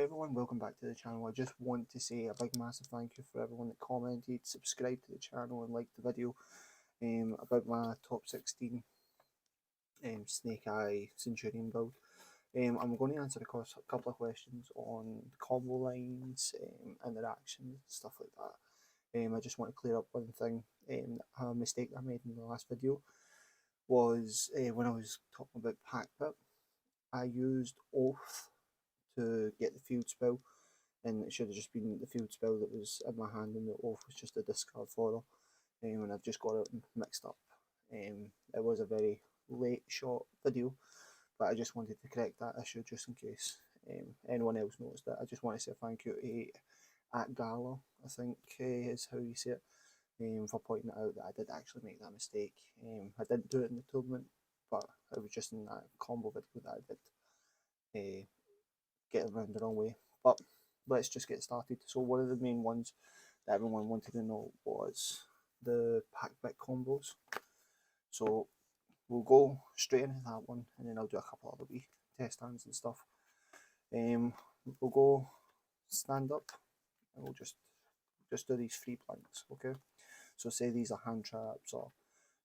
Hey everyone, welcome back to the channel. I just want to say a big massive thank you for everyone that commented, subscribed to the channel and liked the video about my top 16 Snake Eye Centurion build. I'm going to answer a couple of questions on combo lines, interactions, stuff like that. I just want to clear up one thing. A mistake I made in the last video was when I was talking about Packbit, I used Oath to get the field spell, and it should have just been the field spell that was in my hand, and the Oath was just a discard for her, and I've just got it mixed up. It was a very late shot video, but I just wanted to correct that issue just in case anyone else noticed it. I just want to say thank you to at Gala, I think is how you say it, for pointing out that I did actually make that mistake. I didn't do it in the tournament, but it was just in that combo video that I did get around the wrong way. But let's just get started. So one of the main ones that everyone wanted to know was the Packbit combos. So we'll go straight into that one, and then I'll do a couple other wee test hands and stuff. We'll go stand up, and we'll just do these 3 blanks, okay? So say these are hand traps or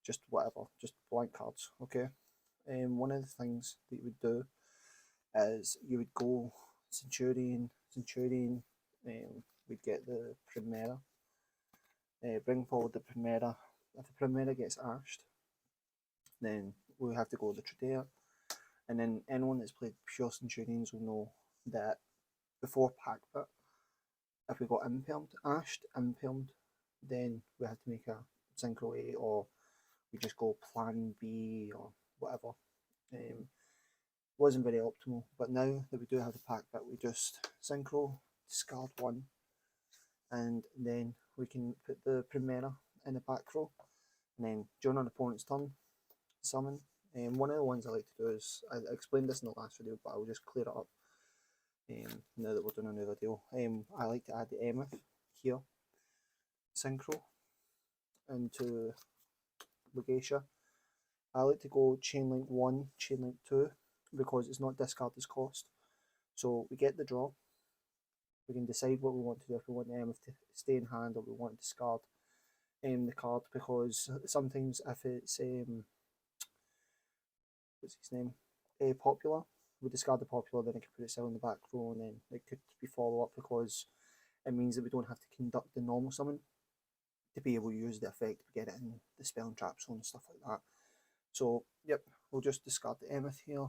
just whatever, just blank cards, okay? One of the things that you would do is you would go Centurion, we'd get the Primera, bring forward the Primera. If the Primera gets ashed, then we have to go the Tradea, and then anyone that's played pure Centurions will know that before Packbit, if we got ashed, then we had to make a Synchro A, or we just go Plan B or whatever. Wasn't very optimal, but now that we do have the Packbit, we just Synchro, discard 1, and then we can put the Primera in the back row, and then during an opponent's turn, summon. One of the ones I like to do is, I explained this in the last video, but I'll just clear it up now that we're doing a new video. I like to add the Emeth here, Synchro, into Legacia. I like to go Chainlink 1, Chainlink 2, because it's not discard as cost. So we get the draw, we can decide what we want to do, if we want the Emeth to stay in hand or we want to discard the card, because sometimes if it's what's his name, popular, we discard the popular, then it can put itself in the back row, and then it could be follow up, because it means that we don't have to conduct the normal summon to be able to use the effect to get it in the spell and trap zone and stuff like that. So yep, we'll just discard the Emeth here,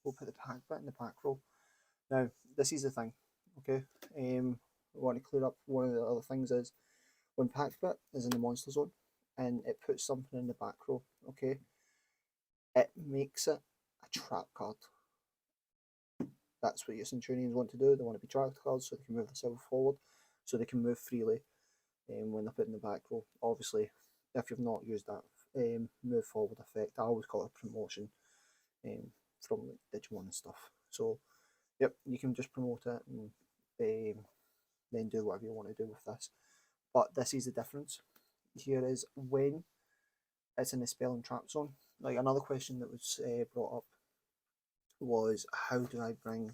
we'll put the Packbit in the back row. Now this is the thing, okay, I want to clear up one of the other things is, when Packbit is in the monster zone and it puts something in the back row, okay, it makes it a trap card. That's what your Centurions want to do. They want to be trap cards so they can move themselves forward, so they can move freely when they're put in the back row. Obviously, if you've not used that move forward effect, I always call it a promotion from like Digimon and stuff. So yep, you can just promote it and then do whatever you want to do with this. But this is the difference. Here is when it's in the spell and trap zone. Like another question that was brought up was, how do I bring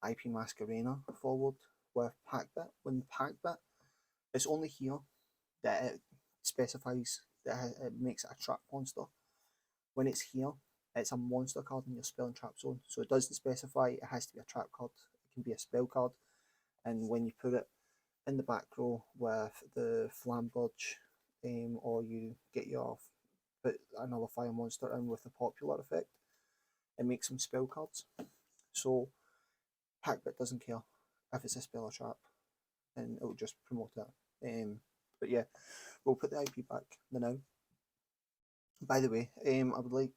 IP Masquerena forward with Packbit? When Packbit, it's only here that it specifies that it makes it a trap monster. When it's here, it's a monster card in your spell and trap zone. So it doesn't specify it has to be a trap card. It can be a spell card. And when you put it in the back row with the Flamberge, or you get your put another fire monster in with the popular effect, it makes them spell cards. So Packbit doesn't care if it's a spell or trap, and it will just promote it. But yeah, we'll put the IP back now. By the way, I would like,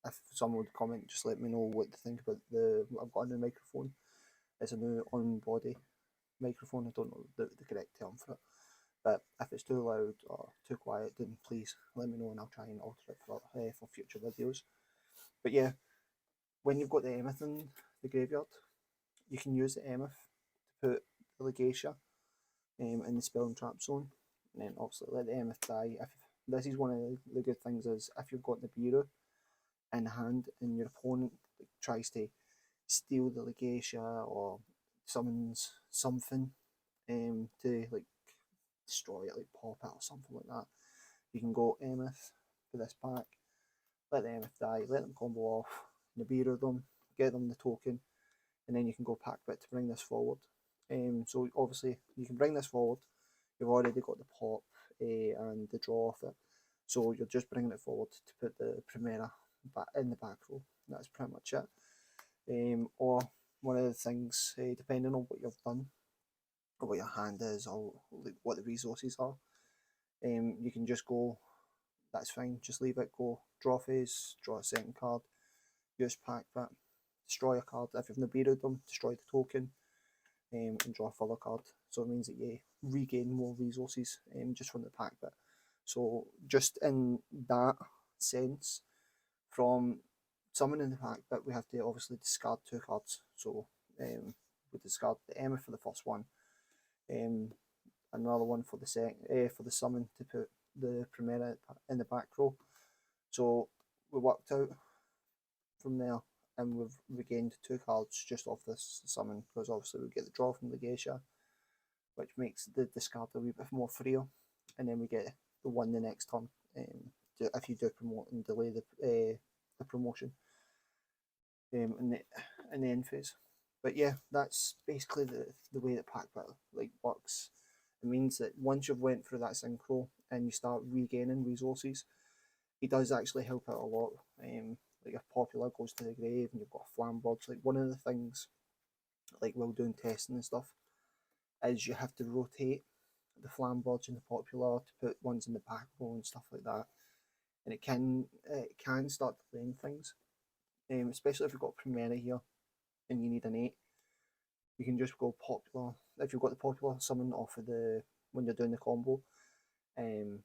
if someone would comment, just let me know what to think about I've got a new microphone. It's a new on-body microphone. I don't know the correct term for it, but if it's too loud or too quiet, then please let me know and I'll try and alter it for future videos. But yeah, when you've got the Emeth in the graveyard, you can use the Emeth to put the Legacia in the spell and trap zone, and then obviously let the Emeth die. If this is one of the good things, is if you've got the Nibiru in hand and your opponent tries to steal the Legacia or summons something to like destroy it, like pop it or something like that, you can go Emeth for this pack, let the Emeth die, let them combo off, Nibiru them, get them the token, and then you can go Packbit to bring this forward. So obviously you can bring this forward, you've already got the pop and the draw off it, so you're just bringing it forward to put the Primera back in the back row. That's pretty much it. Or one of the things, depending on what you've done, or what your hand is, or like what the resources are, you can just go, that's fine, just leave it, go draw phase, draw a second card, use Packbit, destroy a card. If you've Nibiru'd them, destroy the token, and draw a further card. So it means that you regain more resources just from the Packbit. So just in that sense, from summoning the Packbit, we have to obviously discard 2 cards. So we discard the Emma for the first one, another one for the summon to put the Primera in the back row. So we worked out from there, and we've regained 2 cards just off this summon, because obviously we get the draw from the Geisha, which makes the discard a wee bit more freer, and then we get the one the next turn if you do promote and delay the promotion in the end phase. But yeah, that's basically the way that Packbit like works. It means that once you've went through that synchro and you start regaining resources, it does actually help out a lot. Like if Popular goes to the grave and you've got a Flamberge, like one of the things, like while doing testing and stuff, is you have to rotate the Flamberge and the Popular to put ones in the back row and stuff like that, and it can start delaying things. Especially if you've got Primera here and you need an 8, you can just go Popular. If you've got the Popular summon off of the when you're doing the combo, and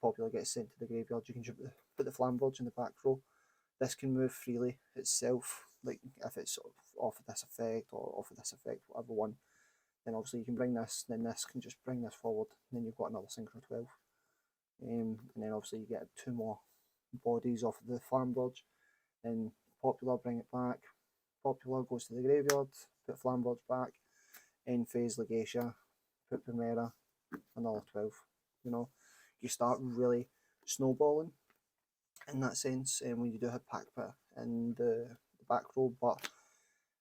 Popular gets sent to the graveyard, you can just put the Flamberge in the back row. This can move freely itself, like if it's sort of off of this effect or off of this effect, whatever one, then obviously you can bring this, then this can just bring this forward, and then you've got another Synchro 12. And then obviously you get 2 more bodies off of the Flamberge, and Popular bring it back, Popular goes to the graveyard, put Flamberge back, end phase Legacia, put Primera, another 12. You know, you start really snowballing in that sense when you do have Packbit in the back row. But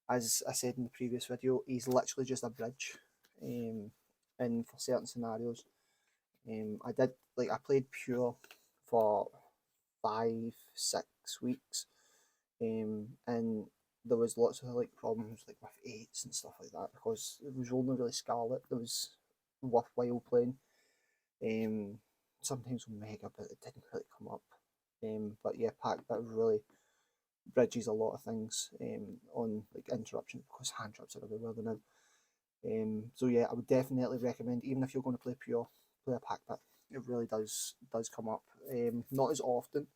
as I said in the previous video, he's literally just a bridge, and for certain scenarios. I played pure for 5-6 weeks, and there was lots of like problems like with 8s and stuff like that, because it was only really Scarlet that was worthwhile playing. Sometimes Omega, but it didn't really come up. But yeah, Packbit really bridges a lot of things on like interruption, because hand traps are everywhere now. So yeah, I would definitely recommend, even if you're going to play pure, play a Packbit. It really does come up. Not as often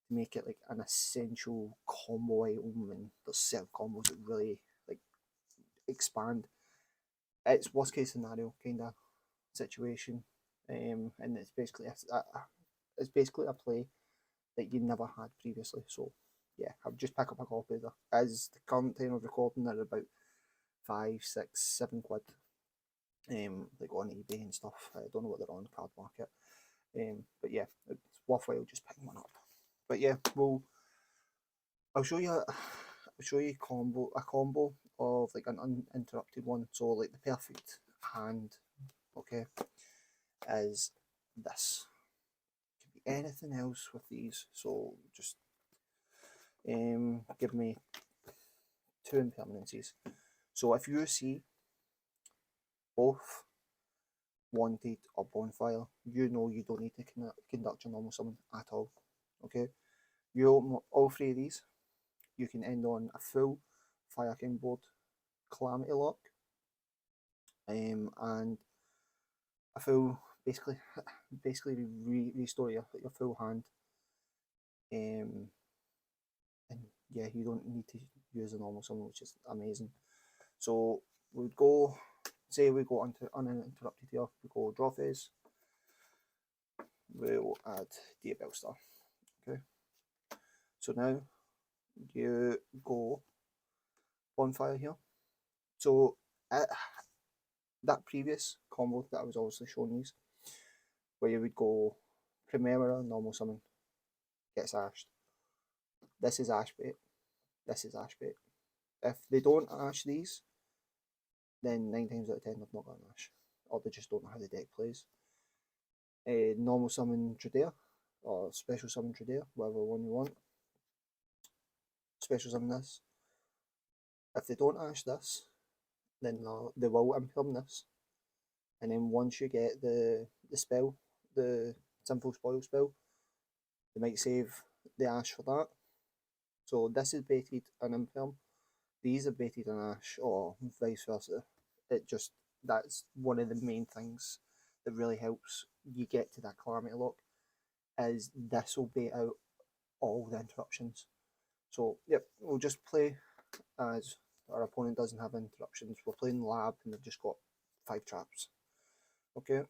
to make it like an essential combo item, and there's certain combos that really like expand. It's worst case scenario kind of situation, and it's basically a play that you never had previously. So yeah, I would just pick up a copy there. As the current time of recording, they're about 5, 6, 7 quid. Like on eBay and stuff. I don't know what they're on Card Market. But yeah, it's worthwhile just picking one up. But yeah, I'll show you a combo of like an uninterrupted one. So like the perfect hand, okay, is this. Could be anything else with these. So just give me 2 impermanencies. So if you see both Wanted or Bonfire, you know you don't need to conduct your normal summon at all. Okay, you open all 3 of these, you can end on a full Fire King board, Calamity Lock, and a full basically restore your full hand. And yeah, you don't need to use a normal summon, which is amazing. So we'd go, say we go uninterrupted here, we go draw phase, we'll add Diabell Star. Okay, so now you go Bonfire here. So that previous combo that I was obviously showing you, where you would go Primera, normal summon, gets ashed. This is ash bait. This is ash bait. If they don't ash these, then 9 times out of 10 they've not got an ash, or they just don't know how the deck plays. Normal summon Tradea, or special summon Tradea, whatever one you want. Special summon this. If they don't ash this, then they will imperm this. And then once you get the spell, the Simple Spoil spell, they might save the ash for that. So this is baited an imperm. These are baited an ash, or vice versa. That's one of the main things that really helps you get to that Calamity Lock, is this will bait out all the interruptions. So yep, we'll just play as our opponent doesn't have interruptions. We're playing lab and they've just got 5 traps. Okay,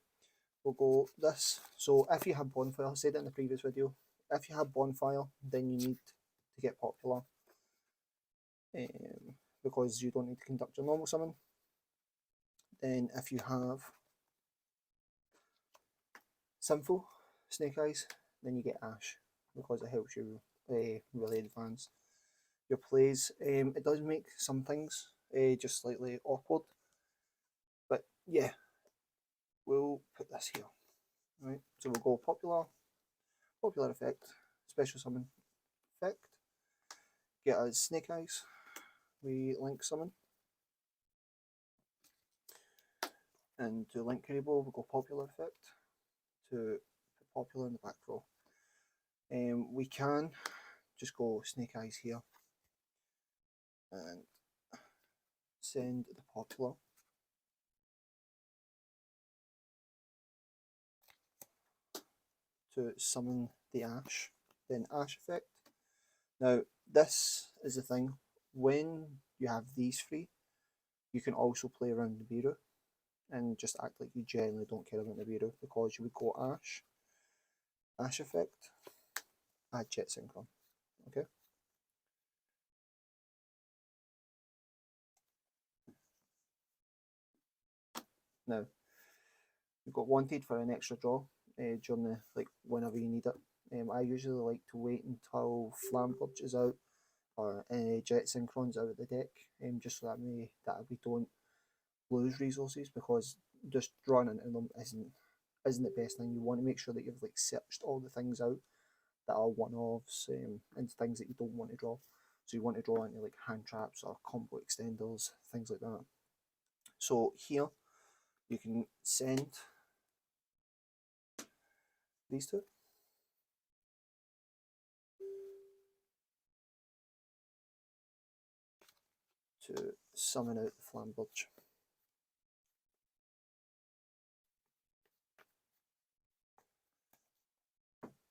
we'll go this. So if you have Bonfire, I said it in the previous video, if you have Bonfire, then you need to get Popular, because you don't need to conduct your normal summon. Then if you have Sinful Snake-eyes, then you get Ash, because it helps you really advance your plays. It does make some things just slightly awkward, but yeah, we'll put this here. Right, so we'll go popular effect, special summon effect, get us Snake-eyes, we link summon, and to link Crable we'll go popular effect, to put popular in the back row. We can just go Snake-eyes here and send the popular to summon the ash, then ash effect. Now this is the thing, when you have these 3, you can also play around the Nibiru and just act like you generally don't care about Nibiru, because you would go ash effect, add Jet Synchron. Okay, now you've got wanted for an extra draw during the, whenever you need it. I usually like to wait until Flamberge is out, or Jet Synchron's out of the deck, just so that we don't lose resources, because just drawing into them isn't the best thing. You want to make sure that you've searched all the things out that are one-offs, and things that you don't want to draw. So you want to draw into hand traps or combo extenders, things like that. So here you can send these 2. To summon out the Flamberge.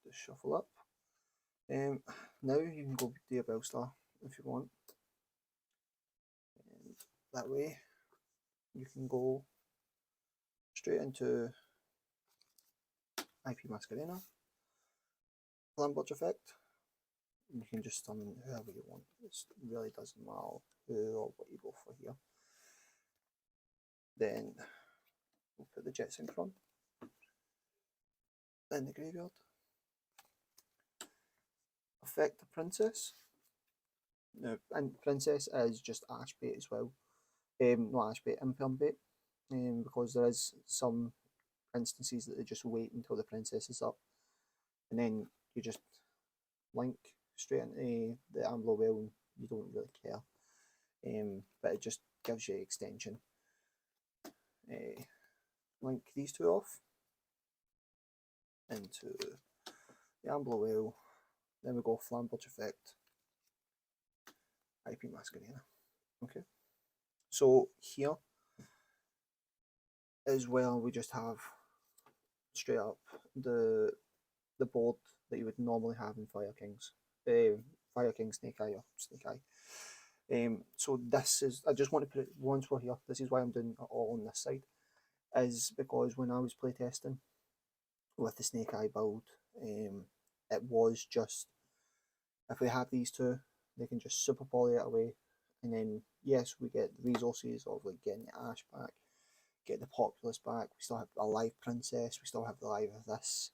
Just shuffle up. Now you can go do a Bellstar if you want. And that way you can go straight into IP Masquerena, Flamberge effect. You can just summon whoever you want. It really doesn't matter who or what you go for here. Then we'll put the Jet Synchron in the graveyard. Affect the Princess. Now, and Princess is just Ash bait as well. Not Ash bait, Imperm bait. Because there is some instances that they just wait until the Princess is up, and then you just link straight into the Ambler Well, and you don't really care. But it just gives you extension. Link these 2 off into the Ambler Well, then we go Flamberge effect, IP Masquerena. Okay, so here as well we just have straight up the board that you would normally have in Fire Kings. Fire King Snake-eye or Snake-eye. So this is, I just want to put it, once we're here, this is why I'm doing it all on this side, is because when I was playtesting with the Snake-eye build, it was just, if we have these 2, they can just super poly it away And then yes, we get the resources of like getting the Ash back, get the populace back. We still have a live princess. We still have the live of this,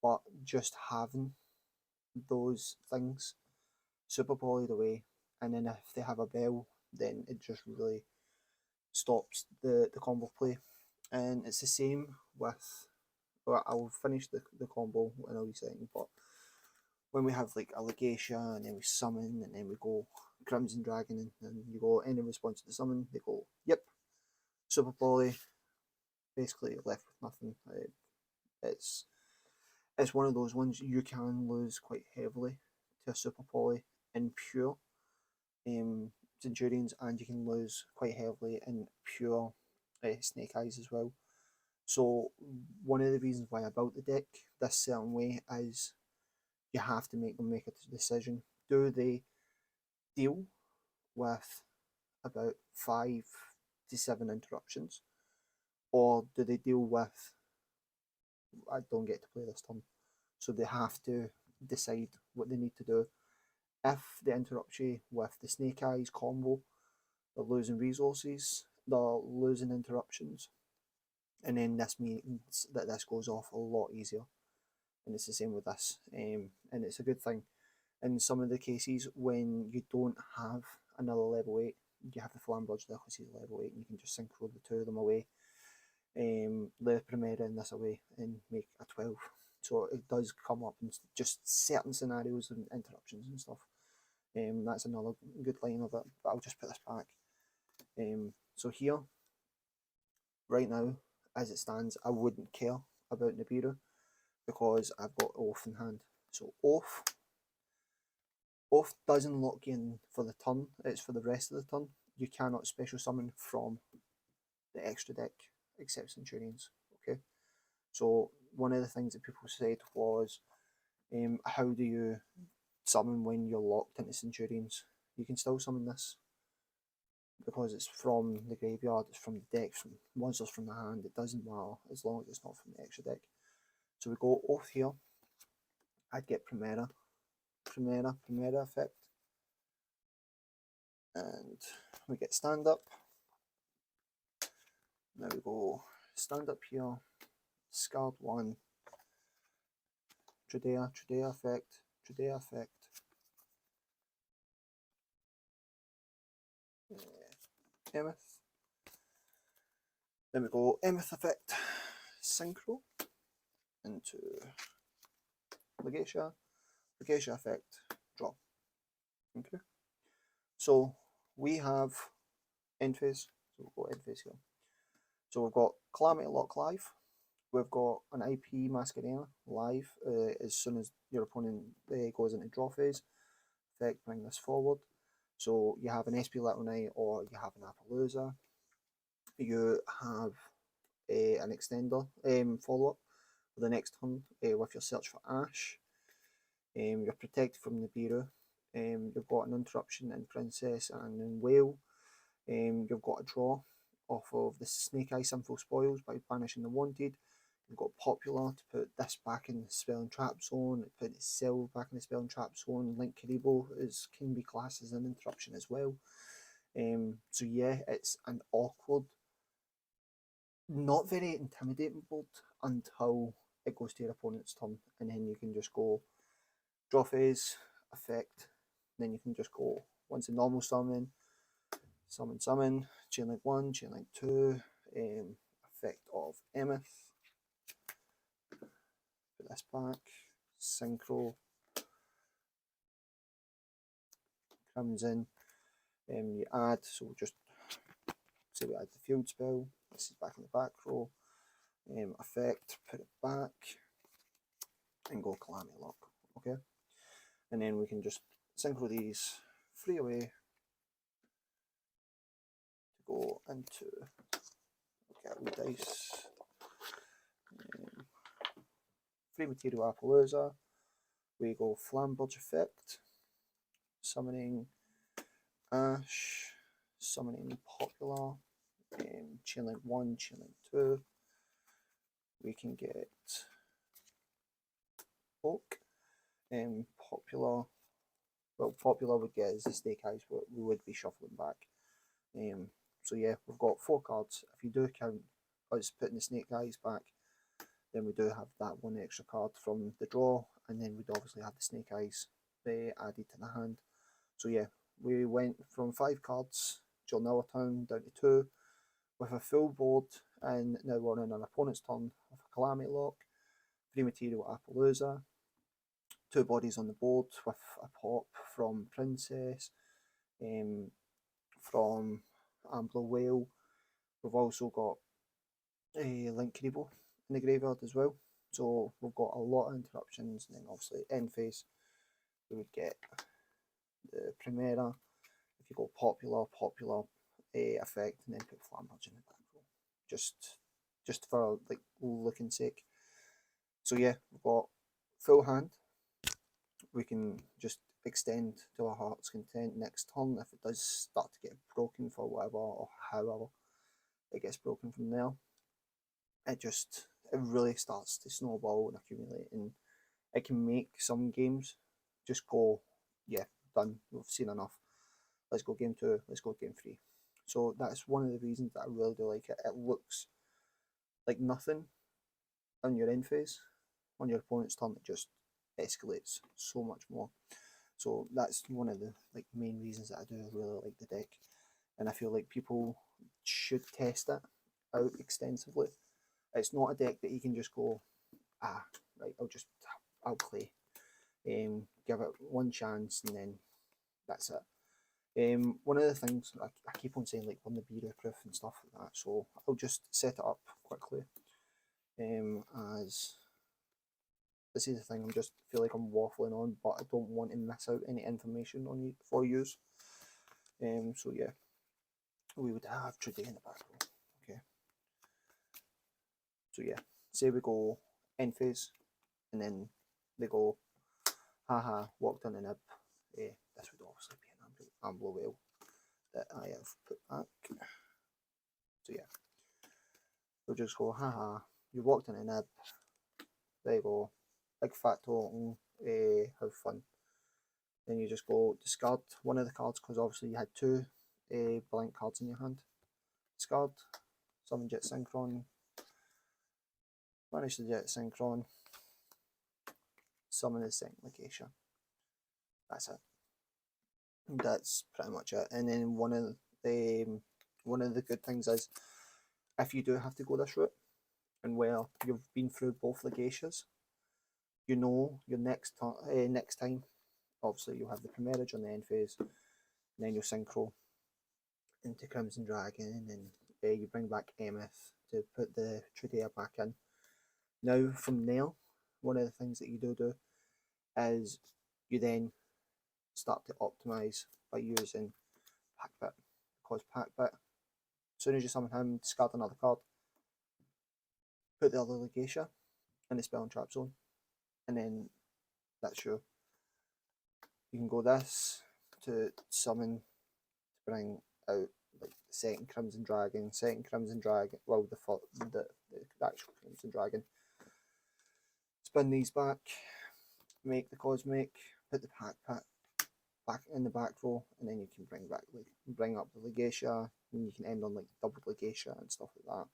but just having those things super polyed away, and then if they have a bell, then it just really stops the combo play. And it's the same with, well, I'll finish the combo in a wee second, but when we have like a Legacia and then we summon and then we go Crimson Dragon and you go any response to the summon, they go, yep, super poly, basically left with nothing. It's it's one of those ones you can lose quite heavily to a super poly in pure Centurions, and you can lose quite heavily in pure Snake-eyes as well. So one of the reasons why I built the deck this certain way is you have to make them make a decision. Do they deal with about 5 to 7 interruptions, or do they deal with, I don't get to play this turn? So they have to decide what they need to do. If they interrupt you with the Snake-eyes combo, they're losing resources, they're losing interruptions, and then this means that this goes off a lot easier. And it's the same with this, and it's a good thing. In some of the cases when you don't have another level 8, you have the Flamberge Legacy level 8, and you can just synchro the two of them away, the Primera in this away, and make a 12. So it does come up in just certain scenarios and interruptions and stuff. That's another good line of it, but I'll just put this back. So here, right now, as it stands, I wouldn't care about Nibiru because I've got Oath in hand. So Oath doesn't lock you in for the turn, it's for the rest of the turn. You cannot special summon from the extra deck except Centurions. Okay, so one of the things that people said was, how do you summon when you're locked into Centurions? You can still summon this because it's from the graveyard, it's from the deck, from monsters from the hand. It doesn't matter as long as it's not from the extra deck. So we go Oath here. I'd get Primera effect, and we get stand up. Now we go stand up here, discard 1, Tradea effect, Emeth. Then we go Emeth effect, synchro into Legacia effect, draw. Okay. So we have end phase, so we'll go end phase here. So we've got Calamity Lock live. We've got an IP Masquerena live as soon as your opponent goes into draw phase. Effect, bring this forward. So you have an SP Little Knight or you have an Appaloosa. You have an extender follow-up for the next turn with your search for Ash. You're protected from Nibiru. You've got an interruption in Princess and in Whale. You've got a draw off of the Snake-eyes Sinful Spoils by banishing the Wanted. You've got Popular to put this back in the Spell and Trap Zone, put itself back in the Spell and Trap Zone. Link Karibo can be classed as an interruption as well. So yeah, it's an awkward, not very intimidating board until it goes to your opponent's turn, and then you can just go draw phase, effect, then you can just go once a normal summon, chain link 1, chain link 2, effect of Emeth, put this back, synchro, comes in, you add, so we'll just say we add the field spell, this is back in the back row, effect, put it back, and go Calamity Lock, okay? And then we can just synchro these 3 away to go into, okay, dice, 3 material Appaloosa, we go Flamberge effect, summoning Ash, summoning Popular, chain link 1, chain link 2, we can get Oak, Popular, well, popular would get is the Snake-eyes, but we would be shuffling back. So yeah, we've got 4 cards. If you do count us putting the Snake-eyes back, then we do have that 1 extra card from the draw, and then we'd obviously have the Snake-eyes added to the hand. So yeah, we went from 5 cards, Town, down to 2, with a full board, and now we're on an opponent's turn with a Calamity Lock, 3 material Appaloosa, 2 bodies on the board with a pop from Princess, from Ambler Whale. We've also got a Link Rebo in the graveyard as well. So we've got a lot of interruptions, and then obviously end phase we would get the Primera. If you go popular effect, and then put Flamberge in the back row, just for like looking sake. So yeah, we've got full hand. We can just extend to our heart's content next turn if it does start to get broken for whatever or however it gets broken from there. It really starts to snowball and accumulate, and it can make some games just go, yeah, done, we've seen enough, let's go game 2, let's go game 3. So that's one of the reasons that I really do like it. It looks like nothing on your end phase. On your opponent's turn, it just escalates so much more. So that's one of the main reasons that I do really like the deck, and I feel like people should test it out extensively. It's not a deck that you can just go, right, I'll play, give it one chance, and then that's it. One of the things I keep on saying, like, on the be proof and stuff like that, so I'll just set it up quickly. As this is the thing, I just feel like I'm waffling on, but I don't want to miss out any information on you for use. So yeah, we would have Trudy in the back row. Okay. So yeah, say we go end phase, and then they go, haha, walked on a nib. This would obviously be an Ambler Whale that I have put back. So yeah, we'll just go, haha, you walked on a nib. There you go, big fat total, have fun. Then you just go discard one of the cards, because obviously you had 2 blank cards in your hand. Discard, summon Jet Synchron, banish the Jet Synchron, summon the second location. That's it. That's pretty much it. And then one of the good things is, if you do have to go this route, and where you've been through both Legatias, you know your next time, obviously you'll have the Primarage on the end phase, and then you'll synchro into Crimson Dragon, and you bring back Emeth to put the Trudea back in. Now from there, one of the things that you do is you then start to optimize by using Packbit, because Packbit, as soon as you summon him, discard another card, put the other Legatia in the spell and trap zone, and then that's you. You can go this to summon to bring out like the second Crimson Dragon, well, the actual Crimson Dragon. Spin these back, make the Cosmic, put the Packbit back in the back row, and then you can bring up the Legatia, and you can end on like double Legatia and stuff like that.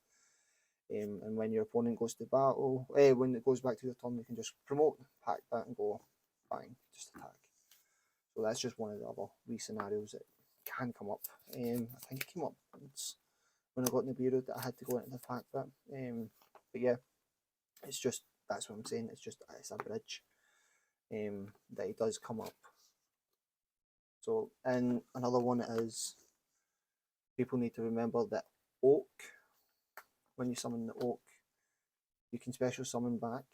And when your opponent goes to battle, when it goes back to your turn, you can just promote Packbit and go bang, just attack. So that's just one of the other wee scenarios that can come up. I think it came up once when I got Nibiru that I had to go into the Packbit. But yeah, it's just, that's what I'm saying. It's a bridge that it does come up. So, and another one is, people need to remember that Oak, when you summon the Oak, you can special summon back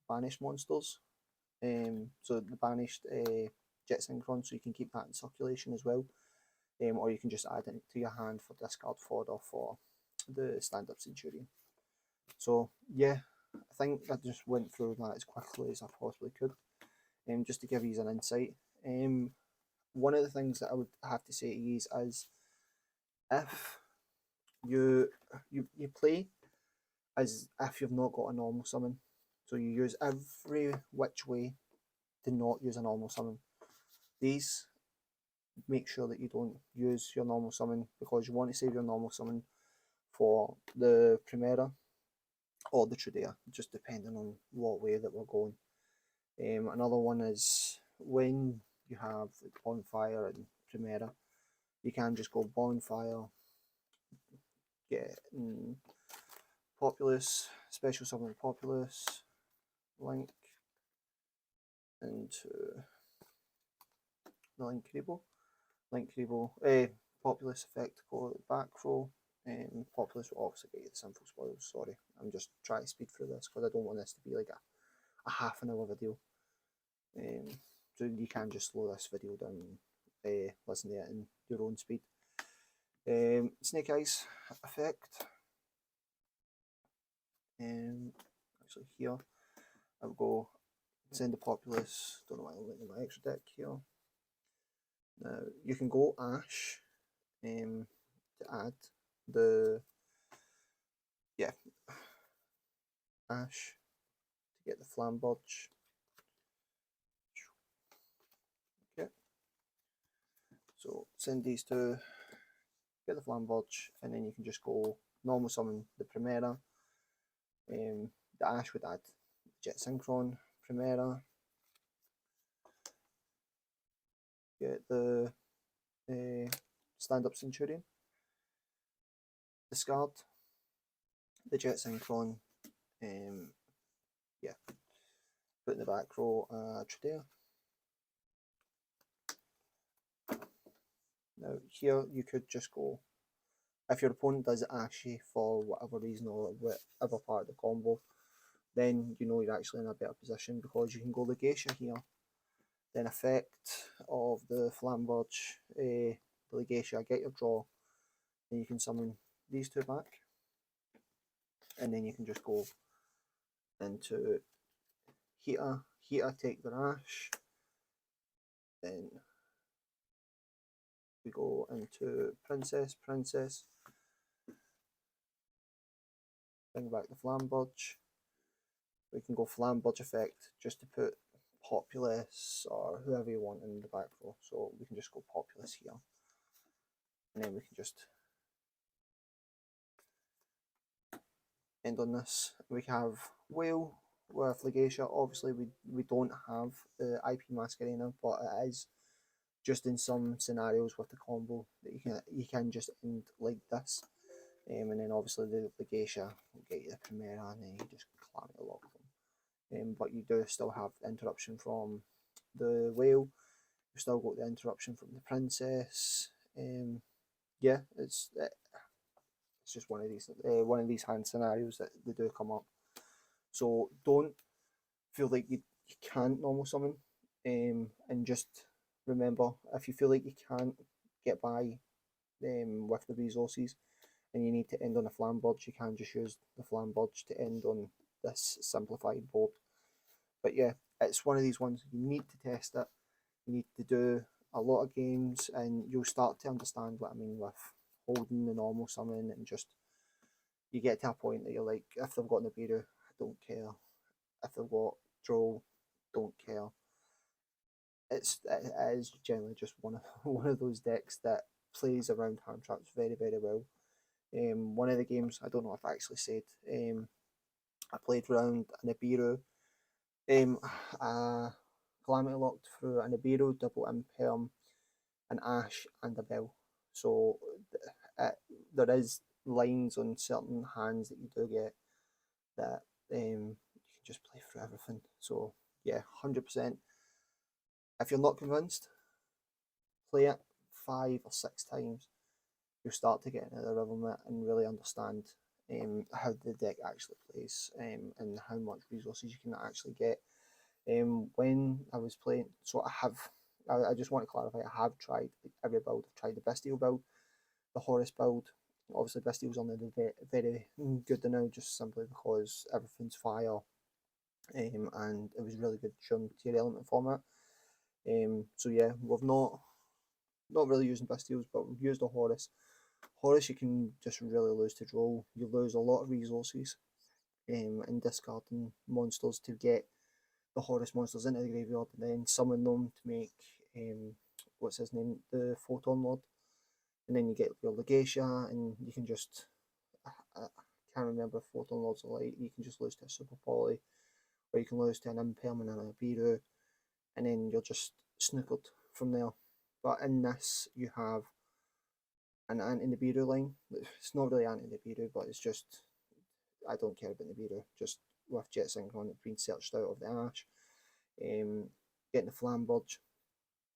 banished monsters. So the banished Jet Synchron, so you can keep that in circulation as well. Or you can just add it to your hand for discard fodder for the stand-up Centurion. So yeah, I think I just went through that as quickly as I possibly could, just to give you an insight. One of the things that I would have to say to you is, if you play as if you've not got a normal summon, so you use every which way to not use a normal summon. these, make sure that you don't use your normal summon, because you want to save your normal summon for the Primera or the Trudea, just depending on what way that we're going. Another one is when you have Bonfire and Primera, you can just go Bonfire, get Populous, special summon Populous, link into the Link Rebo, Populous effect, go back row. Populous will obviously get you the simple spoils. Sorry, I'm just trying to speed through this because I don't want this to be like a half an hour video. So you can just slow this video down and listen to it in your own speed. Snake-eyes effect. Actually here, I'll go send the Populous. Don't know why I'm letting my extra deck here. Now you can go Ash to add the Ash to get the Flamberge. Okay, so send these two, get the Flamberge, and then you can just go normal summon the Primera. The Ash would add Jet Synchron, Primera. Get the stand-up Centurion. Discard the Jet Synchron. Put in the back row Trudea. Now here you could just go, if your opponent does Ashy for whatever reason or whatever part of the combo, then you know you're actually in a better position, because you can go Legacia here, then effect of the Flamberge, the Legacia, get your draw, then you can summon these two back, and then you can just go into Heater, take the Ash, then we go into Princess, bring back the Flamberge. We can go Flamberge effect just to put Populous or whoever you want in the back row. So we can just go Populous here, and then we can just end on this. We have Whale with Legacia. Obviously we don't have the IP Masquerena, but it is just in some scenarios with the combo that you can just end like this. And then obviously the Legacia will get you the Primera, and then you just calamity lock them. But you do still have the interruption from the Whale. You still got the interruption from the Princess. Yeah, it's just one of these hand scenarios that they do come up. So don't feel like you can't normal summon, and just remember, if you feel like you can't get by with the resources and you need to end on a Flamberge, you can just use the Flamberge to end on this simplified board. But yeah, it's one of these ones you need to test it. You need to do a lot of games, and you'll start to understand what I mean with holding the normal summon, and just you get to a point that you're like, if they've got Nibiru, I don't care. If they've got Droll, don't care. It is generally just one of those decks that plays around hand traps very, very well. One of the games, I don't know if I actually said, I played around a Nibiru, Calamity locked through a Nibiru, double Imperm, an Ash, and a Bell. So there is lines on certain hands that you do get that you can just play through everything. So yeah, 100%. If you're not convinced, play it 5 or 6 times. You'll start to get into the rhythm of it and really understand how the deck actually plays, and how much resources you can actually get. When I was playing, so I just want to clarify, I have tried every build. I've tried the Bestial build, the Horus build. Obviously Bestial's only very good now, just simply because everything's fire, and it was really good during tier element format. So yeah, we've not really using Bestials, but we've used the Horus. Horus, you can just really lose to Droll. You lose a lot of resources in discarding monsters to get the Horus monsters into the graveyard, and then summon them to make what's his name, the Photon Lord, and then you get your Legacia, and you can just, I can't remember if Photon Lords are like, you can just lose to a Super Poly, or you can lose to an Impermanent and a Biru, and then you're just snookered from there. But in this, you have an anti-Nibiru line. It's not really anti-Nibiru, but it's just, I don't care about Nibiru, just with Jet Synchron being searched out of the Ash, getting the Flamberge,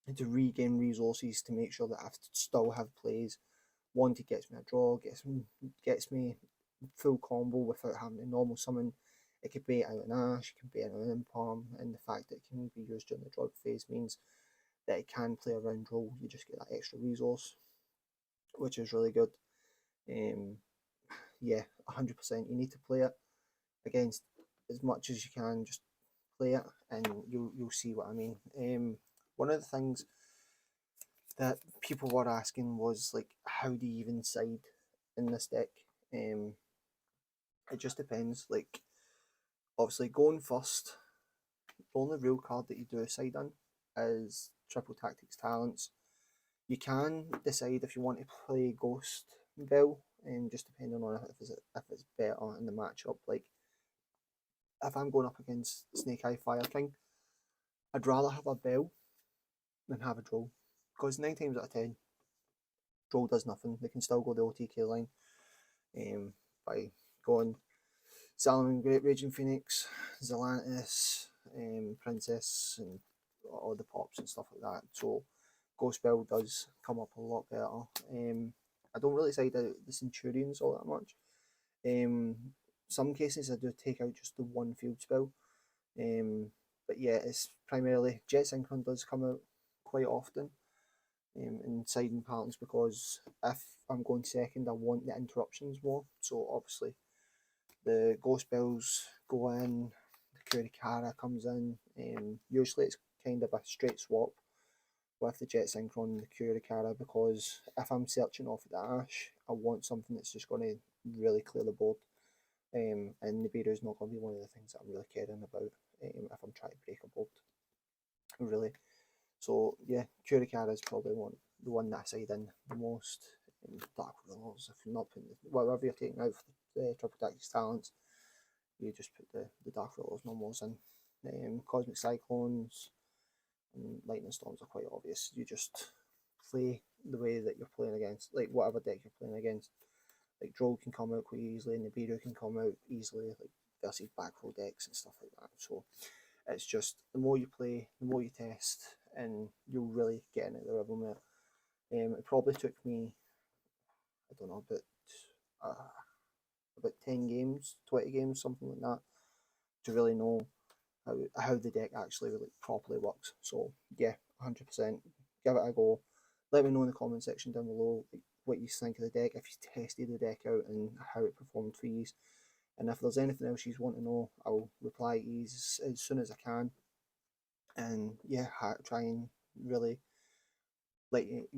and to regain resources to make sure that I still have plays. One, to gets me a draw, gets me full combo without having a normal summon. It could be out an Ash, it can be out an Impalm, and the fact that it can be used during the draw phase means that it can play around roll. You just get that extra resource, which is really good. Yeah, 100%. You need to play it against as much as you can. Just play it, and you'll see what I mean. One of the things that people were asking was like, how do you even side in this deck? It just depends. Like, obviously, going first, the only real card that you do a side in is Triple Tactics Talents. You can decide if you want to play Ghost Bell, and just depending on if it's better in the matchup. Like, if I'm going up against Snake-Eye Fire King, I'd rather have a Bell than have a Droll, because 9 times out of 10, Droll does nothing. They can still go the OTK line by going Salaman, Great Raging Phoenix, Zelantis, Princess, and all the pops and stuff like that. So Ghost Bell does come up a lot better. I don't really side out the Centurions all that much. Some cases I do take out just the one field spell. But yeah, it's primarily Jet Synchron does come out quite often in siding patterns, because if I'm going second, I want the interruptions more. So obviously the Ghost Bells go in, the Kurikara comes in. Usually it's kind of a straight swap with the Jet Synchron and the Kurikara, because if I'm searching off the Ash, I want something that's just going to really clear the board. And Nibiru is not going to be one of the things that I'm really caring about if I'm trying to break a board, really. So yeah, Kurikara is probably the one that I side in the most. Dark Rulers, if you're not putting whatever you're taking out for the Triple Tactics Talents, you just put the Dark Rulers normals in. Cosmic Cyclones and Lightning Storms are quite obvious. You just play the way that you're playing against, like whatever deck you're playing against. Like Droll can come out quite easily, and Nibiru can come out easily, like versus back row decks and stuff like that. So it's just, the more you play, the more you test, and you'll really get into the rhythm of it. It probably took me, I don't know, about 10 games, 20 games, something like that, to really know how the deck actually really properly works. So yeah, 100%. Give it a go. Let me know in the comment section down below what you think of the deck, if you tested the deck out and how it performed for you. And if there's anything else you want to know, I'll reply to you as soon as I can. And yeah, try and really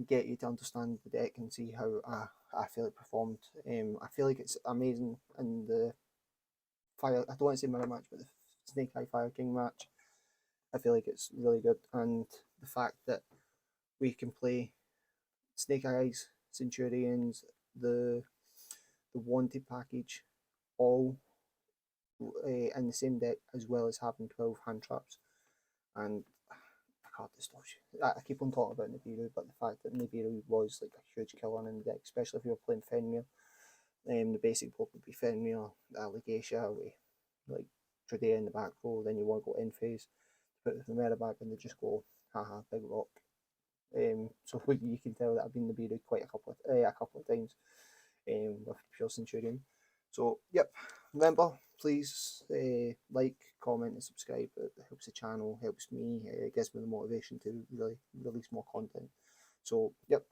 get you to understand the deck and see how I feel it performed. I feel like it's amazing in the Fire, I don't want to say mirror match, but the Snake-Eye Fire King match. I feel like it's really good, and the fact that we can play Snake-Eyes, Centur-ions, the Wanted package, all in the same deck, as well as having 12 hand traps. And I can't distortion. I keep on talking about Nibiru, but the fact that Nibiru was like a huge killer in the deck, especially if you were playing Fenrir. The basic book would be Fenrir, Legacia, with like Tradea in the back row. Then you want to go in phase, put the Mera back, and they just go, haha, big rock. So you can tell that I've been Nibiru quite a couple of times with pure Centurion. So yep, remember, please like, comment, and subscribe. It helps the channel, helps me, gives me the motivation to really release more content. So yep,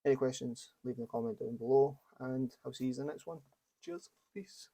any questions, leave in the comment down below, and I'll see you in the next one. Cheers, peace.